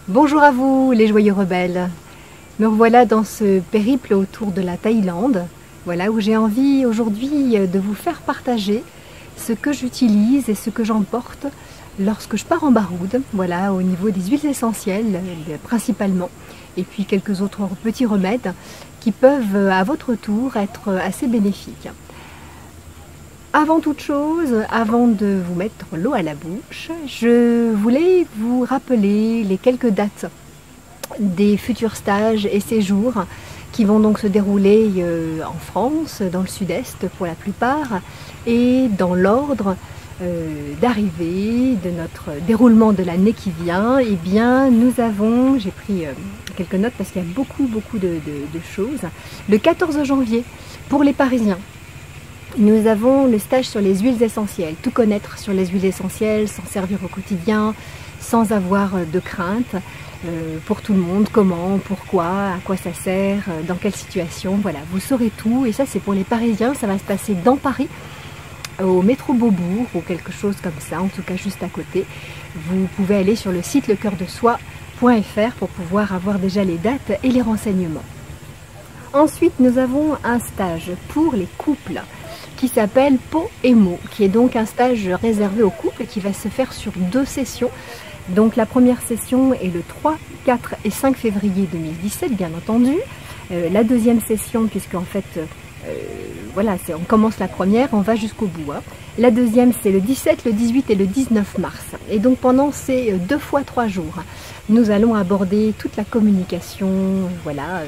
Bonjour à vous les joyeux rebelles. Me revoilà dans ce périple autour de la Thaïlande, voilà où j'ai envie aujourd'hui de vous faire partager ce que j'utilise et ce que j'emporte lorsque je pars en baroude, voilà au niveau des huiles essentielles principalement, et puis quelques autres petits remèdes qui peuvent à votre tour être assez bénéfiques. Avant toute chose, avant de vous mettre l'eau à la bouche, je voulais vous rappeler les quelques dates des futurs stages et séjours qui vont donc se dérouler en France, dans le sud-est pour la plupart, et dans l'ordre d'arrivée de notre déroulement de l'année qui vient. Eh bien, nous avons, j'ai pris quelques notes parce qu'il y a beaucoup de choses, le 14 janvier pour les Parisiens. Nous avons le stage sur les huiles essentielles, tout connaître sur les huiles essentielles, s'en servir au quotidien, sans avoir de crainte, pour tout le monde, comment, pourquoi, à quoi ça sert, dans quelle situation, voilà, vous saurez tout, et ça c'est pour les Parisiens, ça va se passer dans Paris, au métro Beaubourg, ou quelque chose comme ça, en tout cas juste à côté. Vous pouvez aller sur le site lecoeurdesoi.fr pour pouvoir avoir déjà les dates et les renseignements. Ensuite, nous avons un stage pour les couples, qui s'appelle Peau et Mots, qui est donc un stage réservé aux couples et qui va se faire sur 2 sessions. Donc la première session est le 3, 4 et 5 février 2017, bien entendu. La deuxième session, puisque en fait, voilà, on commence la première, on va jusqu'au bout. Hein. La deuxième, c'est le 17, le 18 et le 19 mars. Et donc pendant ces 2 fois 3 jours, nous allons aborder toute la communication, voilà,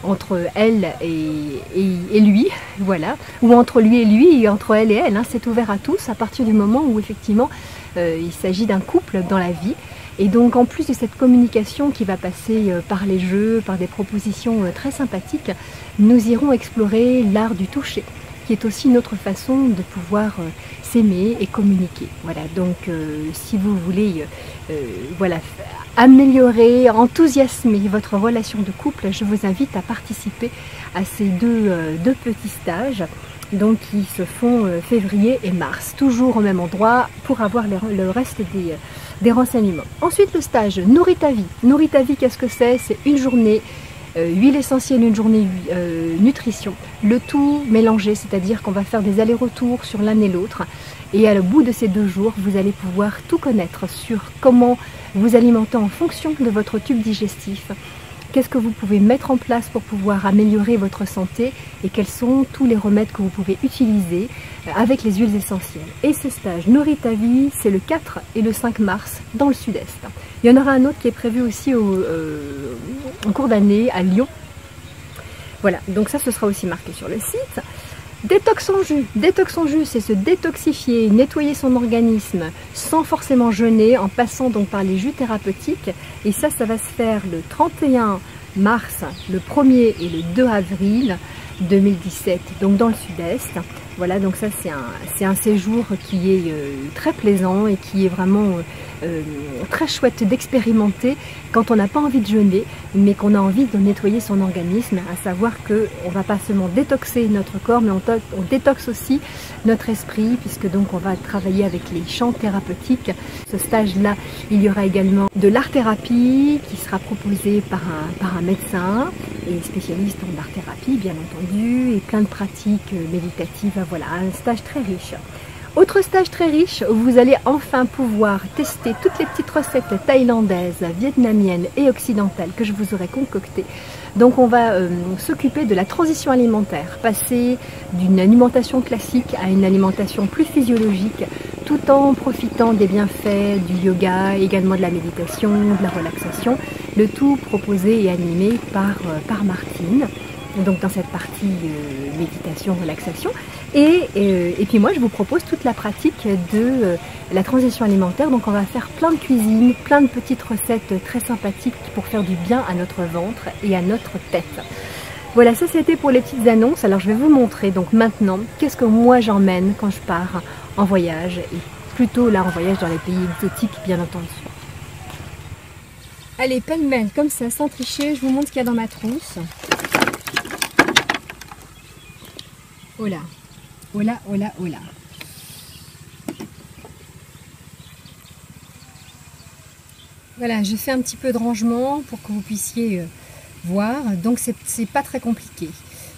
entre elle et lui, voilà, ou entre lui et entre elle et elle. Hein. C'est ouvert à tous à partir du moment où effectivement il s'agit d'un couple dans la vie. Et donc en plus de cette communication qui va passer par les jeux, par des propositions très sympathiques, nous irons explorer l'art du toucher, qui est aussi une autre façon de pouvoir s'aimer et communiquer. Voilà, donc si vous voulez voilà, améliorer, enthousiasmer votre relation de couple, je vous invite à participer à ces deux petits stages, donc qui se font février et mars, toujours au même endroit pour avoir le reste des renseignements. Ensuite, le stage Nourris ta vie. Nourris ta vie, qu'est-ce que c'est? C'est une journée huile essentielle, une journée nutrition, le tout mélangé, c'est-à-dire qu'on va faire des allers-retours sur l'un et l'autre, et à le bout de ces 2 jours, vous allez pouvoir tout connaître sur comment vous alimenter en fonction de votre tube digestif, qu'est-ce que vous pouvez mettre en place pour pouvoir améliorer votre santé et quels sont tous les remèdes que vous pouvez utiliser avec les huiles essentielles. Et ce stage Nourris ta vie, c'est le 4 et le 5 mars dans le sud-est. Il y en aura un autre qui est prévu aussi en cours d'année à Lyon. Voilà, donc ça ce sera aussi marqué sur le site. Détox en jus. Détox en jus, c'est se détoxifier, nettoyer son organisme sans forcément jeûner, en passant donc par les jus thérapeutiques. Et ça va se faire le 31 mars, le 1er et le 2 avril 2017, donc dans le sud-est. Voilà, donc ça c'est un séjour qui est très plaisant et qui est vraiment très chouette d'expérimenter quand on n'a pas envie de jeûner, mais qu'on a envie de nettoyer son organisme, à savoir qu'on ne va pas seulement détoxer notre corps, mais on détoxe aussi notre esprit, puisque donc on va travailler avec les champs thérapeutiques. Ce stage-là, il y aura également de l'art-thérapie qui sera proposée par un médecin et spécialiste en art-thérapie, bien entendu, et plein de pratiques méditatives. Voilà, un stage très riche. Autre stage très riche, où vous allez enfin pouvoir tester toutes les petites recettes thaïlandaises, vietnamiennes et occidentales que je vous aurai concoctées. Donc on va s'occuper de la transition alimentaire, passer d'une alimentation classique à une alimentation plus physiologique, tout en profitant des bienfaits du yoga, également de la méditation, de la relaxation, le tout proposé et animé par Martine. Donc dans cette partie méditation, relaxation. Et puis moi je vous propose toute la pratique de la transition alimentaire. Donc on va faire plein de cuisine, plein de petites recettes très sympathiques pour faire du bien à notre ventre et à notre tête. Voilà, ça c'était pour les petites annonces. Alors je vais vous montrer donc maintenant qu'est-ce que moi j'emmène quand je pars en voyage, et plutôt là en voyage dans les pays exotiques bien entendu. Allez, pêle-mêle comme ça, sans tricher, je vous montre ce qu'il y a dans ma trousse. Oh là, oh là, oh là, oh là. Voilà, j'ai fait un petit peu de rangement pour que vous puissiez voir, donc c'est pas très compliqué.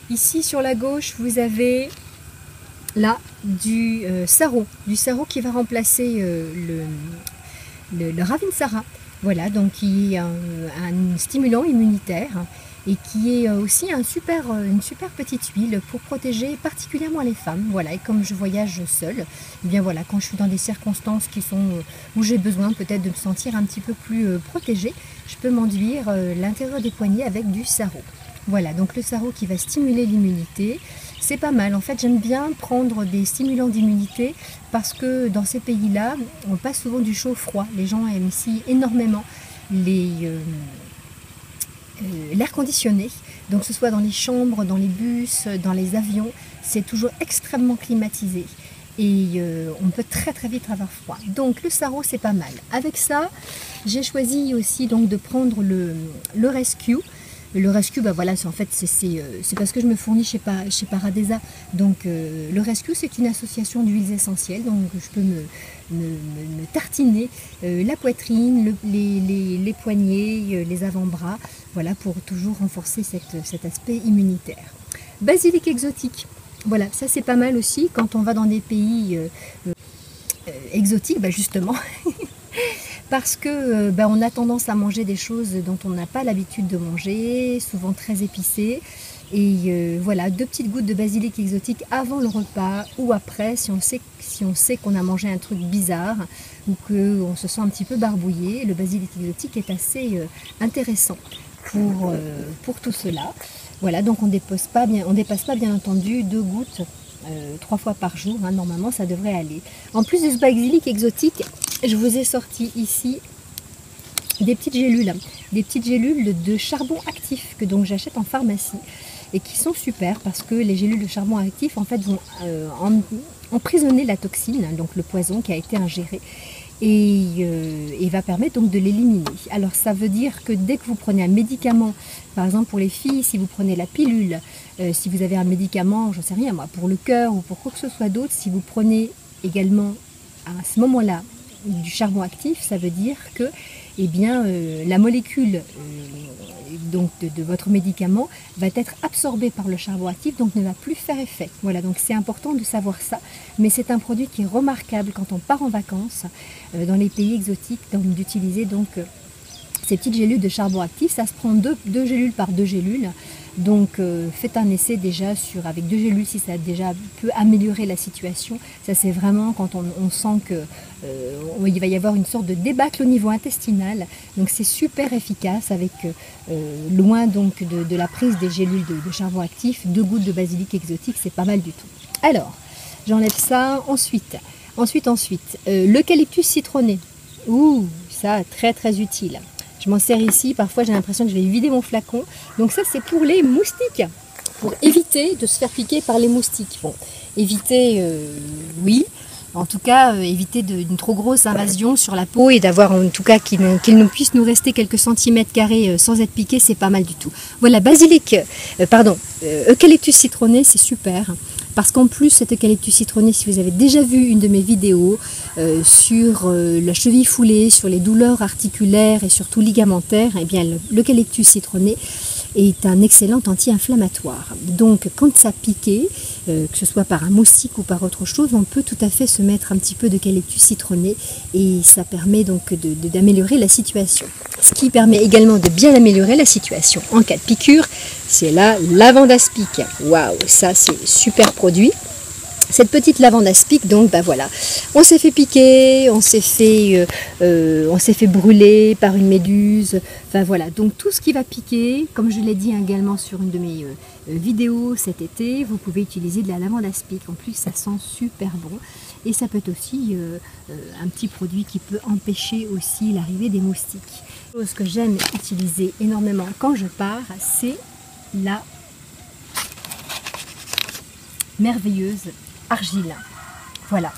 Ici sur la gauche, vous avez là du sarro qui va remplacer le Ravinsara. Voilà, donc qui est un stimulant immunitaire et qui est aussi une super petite huile pour protéger particulièrement les femmes. Voilà, et comme je voyage seule, et bien voilà, quand je suis dans des circonstances qui sont où j'ai besoin peut-être de me sentir un petit peu plus protégée, je peux m'enduire l'intérieur des poignets avec du sarro. Voilà, donc le sarro qui va stimuler l'immunité, c'est pas mal. En fait, j'aime bien prendre des stimulants d'immunité parce que dans ces pays-là, on passe souvent du chaud au froid. Les gens aiment ici énormément l'air conditionné, donc que ce soit dans les chambres, dans les bus, dans les avions, c'est toujours extrêmement climatisé et on peut très vite avoir froid. Donc le sarro, c'est pas mal. Avec ça, j'ai choisi aussi donc de prendre le Rescue. Le Rescue, bah voilà, en fait, c'est parce que je me fournis chez Paradesa. Donc, le Rescue, c'est une association d'huiles essentielles. Donc, je peux me tartiner la poitrine, les poignets, les avant-bras. Voilà, pour toujours renforcer cet aspect immunitaire. Basilic exotique. Voilà, ça c'est pas mal aussi quand on va dans des pays exotiques, bah justement. Parce que on a tendance à manger des choses dont on n'a pas l'habitude de manger, souvent très épicées. Et voilà, 2 petites gouttes de basilic exotique avant le repas ou après, si on sait qu'on a mangé un truc bizarre ou qu'on se sent un petit peu barbouillé. Le basilic exotique est assez intéressant pour tout cela. Voilà, donc on ne dépasse pas bien entendu 2 gouttes 3 fois par jour, hein, normalement ça devrait aller. En plus de ce basilic exotique, je vous ai sorti ici des petites gélules de charbon actif que donc j'achète en pharmacie et qui sont super parce que les gélules de charbon actif en fait vont emprisonner la toxine, donc le poison qui a été ingéré, et va permettre donc de l'éliminer. Alors ça veut dire que dès que vous prenez un médicament, par exemple pour les filles, si vous prenez la pilule, si vous avez un médicament, j'en sais rien moi, pour le cœur ou pour quoi que ce soit d'autre, si vous prenez également à ce moment-là du charbon actif, ça veut dire que la molécule donc de votre médicament va être absorbée par le charbon actif, donc ne va plus faire effet. Voilà, donc c'est important de savoir ça, mais c'est un produit qui est remarquable quand on part en vacances dans les pays exotiques, donc d'utiliser donc ces petites gélules de charbon actif. Ça se prend 2 gélules par 2 gélules. Donc faites un essai déjà avec 2 gélules si ça déjà peut améliorer la situation. Ça c'est vraiment quand on sent que il va y avoir une sorte de débâcle au niveau intestinal. Donc c'est super efficace avec loin donc de la prise des gélules de charbon actif, 2 gouttes de basilic exotique, c'est pas mal du tout. Alors j'enlève ça. Ensuite l'eucalyptus citronné. Ouh, ça très utile. Je m'en sers ici, parfois j'ai l'impression que je vais vider mon flacon. Donc ça c'est pour les moustiques, pour éviter de se faire piquer par les moustiques. Bon, éviter, oui, en tout cas éviter une trop grosse invasion sur la peau et d'avoir en tout cas qu'il ne puisse nous rester quelques centimètres carrés sans être piqué, c'est pas mal du tout. Voilà, eucalyptus citronné, c'est super. Parce qu'en plus, cet eucalyptus citronné, si vous avez déjà vu une de mes vidéos sur la cheville foulée, sur les douleurs articulaires et surtout ligamentaires, eh bien l'eucalyptus citronné est un excellent anti-inflammatoire. Donc quand ça piquait, que ce soit par un moustique ou par autre chose, on peut tout à fait se mettre un petit peu d'eucalyptus citronné et ça permet donc d'améliorer la situation. Ce qui permet également de bien améliorer la situation en cas de piqûre, c'est la lavande aspic. Waouh, ça c'est super produit. Cette petite lavande aspic, donc voilà, on s'est fait piquer, on s'est fait brûler par une méduse, enfin voilà, donc tout ce qui va piquer, comme je l'ai dit également sur une de mes vidéos cet été, vous pouvez utiliser de la lavande aspic, en plus ça sent super bon, et ça peut être aussi un petit produit qui peut empêcher aussi l'arrivée des moustiques. Ce que j'aime utiliser énormément quand je pars, c'est la merveilleuse argile. Voilà,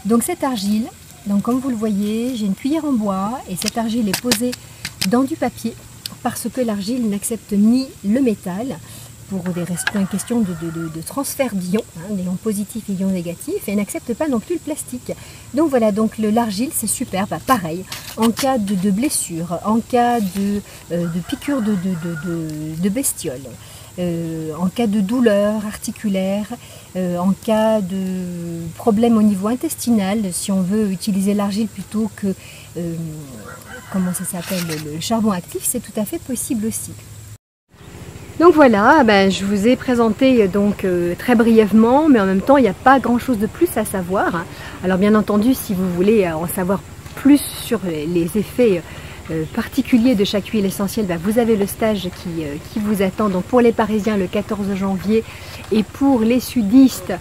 donc cette argile, donc comme vous le voyez, j'ai une cuillère en bois et cette argile est posée dans du papier parce que l'argile n'accepte ni le métal pour une question de transfert d'ions, hein, d'ions positifs et ions négatifs, et n'accepte pas non plus le plastique. Donc voilà, donc l'argile c'est super, bah, pareil, en cas de blessure, en cas de piqûre de bestiole, en cas de douleur articulaire, en cas de problème au niveau intestinal, si on veut utiliser l'argile plutôt que, comment ça s'appelle, le charbon actif, c'est tout à fait possible aussi. Donc voilà, ben, je vous ai présenté donc très brièvement, mais en même temps il n'y a pas grand chose de plus à savoir. Alors bien entendu, si vous voulez en savoir plus sur les effets particulier de chaque huile essentielle, bah, vous avez le stage qui vous attend donc pour les Parisiens le 14 janvier et pour les sudistes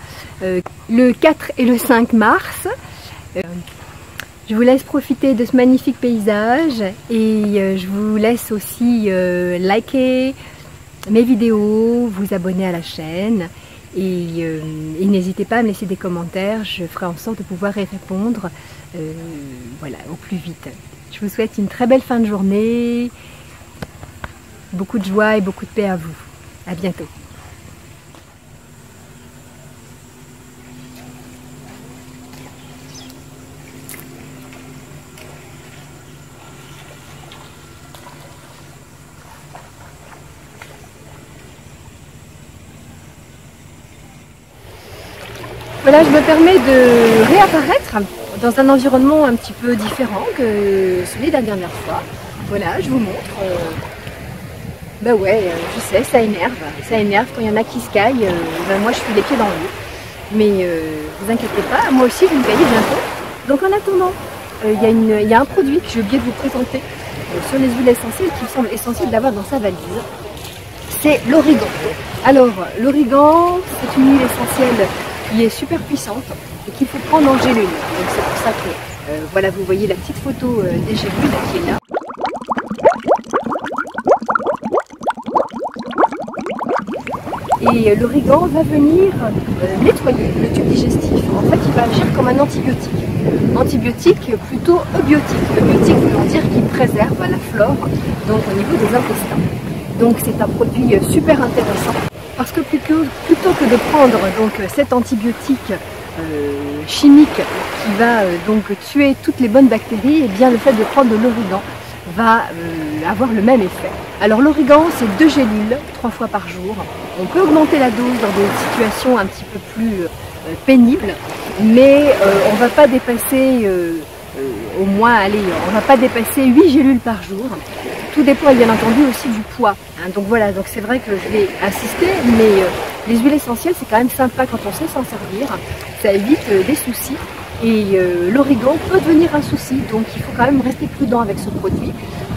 le 4 et le 5 mars. Je vous laisse profiter de ce magnifique paysage et je vous laisse aussi liker mes vidéos, vous abonner à la chaîne et n'hésitez pas à me laisser des commentaires, je ferai en sorte de pouvoir y répondre voilà, au plus vite. Je vous souhaite une très belle fin de journée, beaucoup de joie et beaucoup de paix à vous. À bientôt. Voilà, je me permets de réapparaître dans un environnement un petit peu différent que celui de la dernière fois. Voilà, je vous montre. Bah ouais, je sais, ça énerve quand il y en a qui se caillent. Ben moi, je suis les pieds dans l'eau. Mais vous inquiétez pas, moi aussi, je vais me cailler bientôt. Donc en attendant, il y a un produit que j'ai oublié de vous présenter sur les huiles essentielles qui me semble essentiel d'avoir dans sa valise. C'est l'origan. Alors, l'origan, c'est une huile essentielle qui est super puissante et qu'il faut prendre en gélule. Donc c'est pour ça que voilà, vous voyez la petite photo des gélules qui est là. Et l'origan va venir nettoyer le tube digestif. En fait, il va agir comme un antibiotique. Antibiotique plutôt eubiotique. Eubiotique voulant dire qu'il préserve la flore, donc au niveau des intestins. Donc c'est un produit super intéressant. Parce que plutôt que de prendre donc cet antibiotique chimique qui va donc tuer toutes les bonnes bactéries, et bien le fait de prendre de l'origan va avoir le même effet. Alors l'origan, c'est 2 gélules 3 fois par jour. On peut augmenter la dose dans des situations un petit peu plus pénibles, mais on ne va pas dépasser au moins, allez, on ne va pas dépasser 8 gélules par jour. Tout dépend bien entendu aussi du poids. Hein. Donc voilà, donc c'est vrai que je vais insister, mais les huiles essentielles, c'est quand même sympa quand on sait s'en servir. Ça évite des soucis. Et l'origan peut devenir un souci, donc il faut quand même rester prudent avec ce produit.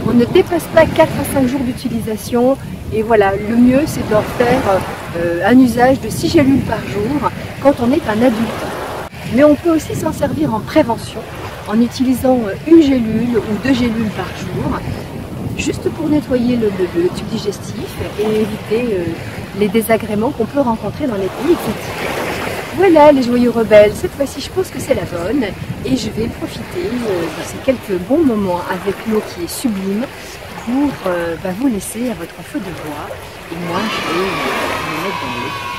On ne dépasse pas 4 à 5 jours d'utilisation. Et voilà, le mieux c'est d'en faire un usage de 6 gélules par jour quand on est un adulte. Mais on peut aussi s'en servir en prévention, en utilisant 1 gélule ou 2 gélules par jour, juste pour nettoyer le tube digestif et éviter les désagréments qu'on peut rencontrer dans les pays exotiques. Voilà les joyeux rebelles, cette fois-ci je pense que c'est la bonne et je vais profiter de ces quelques bons moments avec l'eau qui est sublime pour vous laisser à votre feu de bois et moi je vais me mettre dans l'eau.